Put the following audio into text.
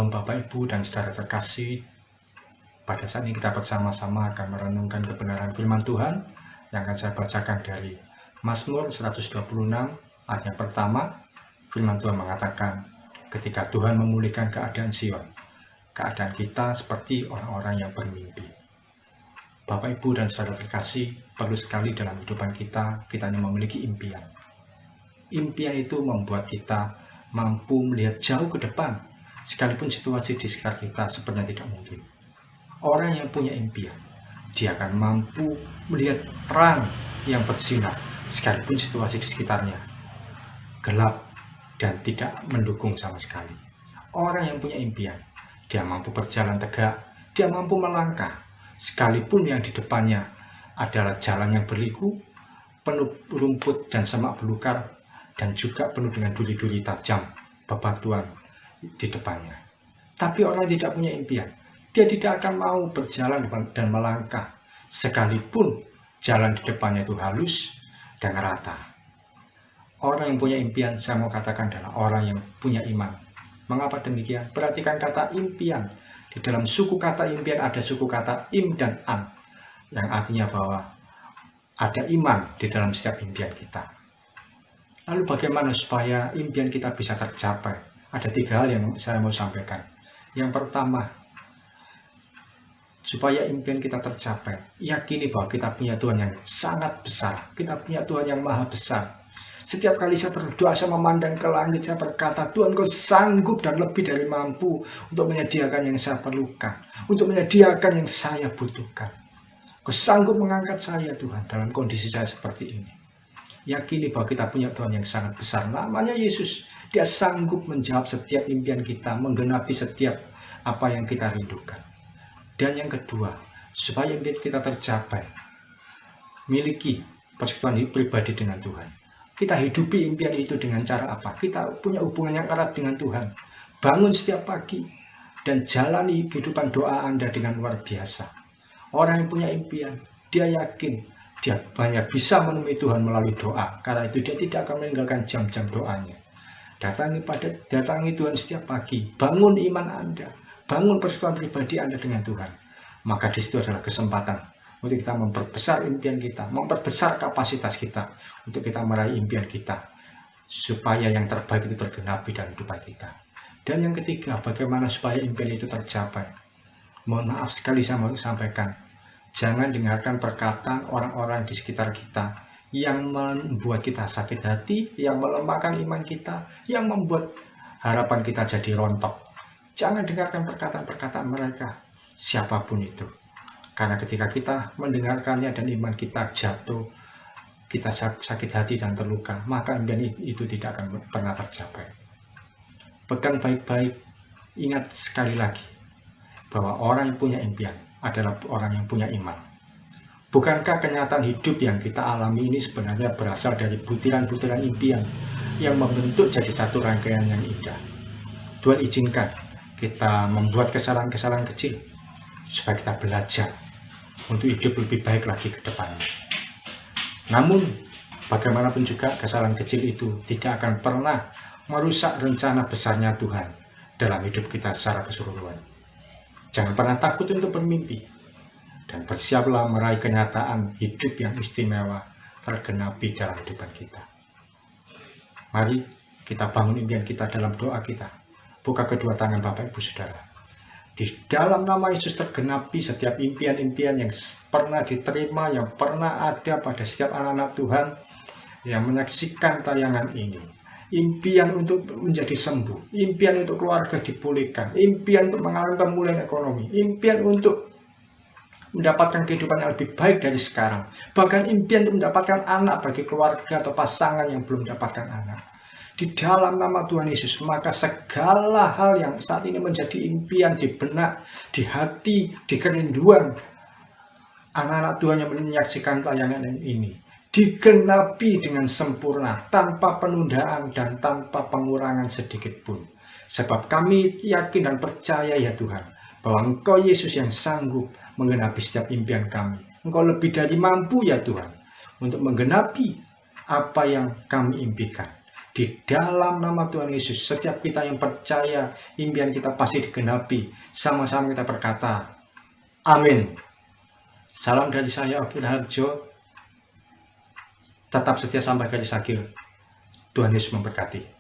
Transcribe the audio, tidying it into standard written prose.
Bapak, Ibu, dan saudara terkasih, pada saat ini kita bersama-sama akan merenungkan kebenaran firman Tuhan yang akan saya bacakan dari Mazmur 126 ayat yang pertama. Firman Tuhan mengatakan, ketika Tuhan memulihkan keadaan Sion, keadaan kita seperti orang-orang yang bermimpi. Bapak, Ibu, dan saudara terkasih, perlu sekali dalam kehidupan kita ini memiliki impian. Impian itu membuat kita mampu melihat jauh ke depan, sekalipun situasi di sekitar kita sepertinya tidak mungkin. Orang yang punya impian, dia akan mampu melihat terang yang bersinar, sekalipun situasi di sekitarnya gelap dan tidak mendukung sama sekali. Orang yang punya impian, dia mampu berjalan tegak, dia mampu melangkah, sekalipun yang di depannya adalah jalan yang berliku, penuh rumput dan semak belukar, dan juga penuh dengan duri-duri tajam, bebatuan di depannya. Tapi orang yang tidak punya impian, dia tidak akan mau berjalan dan melangkah, sekalipun jalan di depannya itu halus dan rata. Orang yang punya impian, saya mau katakan, adalah orang yang punya iman. Mengapa demikian? Perhatikan kata impian. Di dalam suku kata impian ada suku kata im dan an, yang artinya bahwa ada iman di dalam setiap impian kita. Lalu bagaimana supaya impian kita bisa tercapai? Ada 3 hal yang saya mau sampaikan. Yang pertama, supaya impian kita tercapai, yakini bahwa kita punya Tuhan yang sangat besar. Kita punya Tuhan yang maha besar. Setiap kali saya berdoa, saya memandang ke langit, saya berkata, Tuhan, Kau sanggup dan lebih dari mampu untuk menyediakan yang saya perlukan, untuk menyediakan yang saya butuhkan. Kau sanggup mengangkat saya, Tuhan, dalam kondisi saya seperti ini. Yakini bahwa kita punya Tuhan yang sangat besar, namanya Yesus. Dia sanggup menjawab setiap impian kita, menggenapi setiap apa yang kita rindukan. Dan yang kedua, supaya impian kita tercapai, miliki persekutuan pribadi dengan Tuhan. Kita hidupi impian itu dengan cara apa? Kita punya hubungan yang erat dengan Tuhan. Bangun setiap pagi dan jalani kehidupan doa Anda dengan luar biasa. Orang yang punya impian, dia yakin dia banyak bisa menemui Tuhan melalui doa. Karena itu dia tidak akan meninggalkan jam-jam doanya. Datangi Tuhan setiap pagi. Bangun iman Anda. Bangun persekutuan pribadi Anda dengan Tuhan. Maka di situ adalah kesempatan untuk kita memperbesar impian kita, memperbesar kapasitas kita untuk kita meraih impian kita, supaya yang terbaik itu tergenapi dalam kehidupan kita. Dan yang ketiga, bagaimana supaya impian itu tercapai? Mohon maaf sekali saya mau sampaikan, jangan dengarkan perkataan orang-orang di sekitar kita yang membuat kita sakit hati, yang melemahkan iman kita, yang membuat harapan kita jadi rontok. Jangan dengarkan perkataan-perkataan mereka, siapapun itu. Karena ketika kita mendengarkannya dan iman kita jatuh, kita sakit hati dan terluka, maka impian itu tidak akan pernah tercapai. Pegang baik-baik, ingat sekali lagi, bahwa orang yang punya impian adalah orang yang punya iman. Bukankah kenyataan hidup yang kita alami ini sebenarnya berasal dari butiran-butiran impian yang membentuk jadi satu rangkaian yang indah? Tuhan izinkan kita membuat kesalahan-kesalahan kecil supaya kita belajar untuk hidup lebih baik lagi ke depannya. Namun, bagaimanapun juga kesalahan kecil itu tidak akan pernah merusak rencana besarnya Tuhan dalam hidup kita secara keseluruhan. Jangan pernah takut untuk bermimpi, dan bersiaplah meraih kenyataan hidup yang istimewa tergenapi dalam kehidupan kita. Mari kita bangun impian kita dalam doa kita. Buka kedua tangan Bapak Ibu Saudara. Di dalam nama Yesus tergenapi setiap impian-impian yang pernah diterima, yang pernah ada pada setiap anak-anak Tuhan yang menyaksikan tayangan ini. Impian untuk menjadi sembuh, impian untuk keluarga dipulihkan, impian untuk mengalami pemulihan ekonomi, impian untuk mendapatkan kehidupan yang lebih baik dari sekarang. Bahkan impian untuk mendapatkan anak bagi keluarga atau pasangan yang belum mendapatkan anak. Di dalam nama Tuhan Yesus, maka segala hal yang saat ini menjadi impian di benak, di hati, di kerinduan anak-anak Tuhan yang menyaksikan tayangan ini, digenapi dengan sempurna, tanpa penundaan dan tanpa pengurangan sedikit pun. Sebab kami yakin dan percaya ya Tuhan, bahwa Engkau Yesus yang sanggup menggenapi setiap impian kami. Engkau lebih dari mampu ya Tuhan, untuk menggenapi apa yang kami impikan. Di dalam nama Tuhan Yesus, setiap kita yang percaya, impian kita pasti digenapi. Sama-sama kita berkata, amin. Salam dari saya, Oki Harjo. Tetap setia sampai garis akhir. Tuhan Yesus memberkati.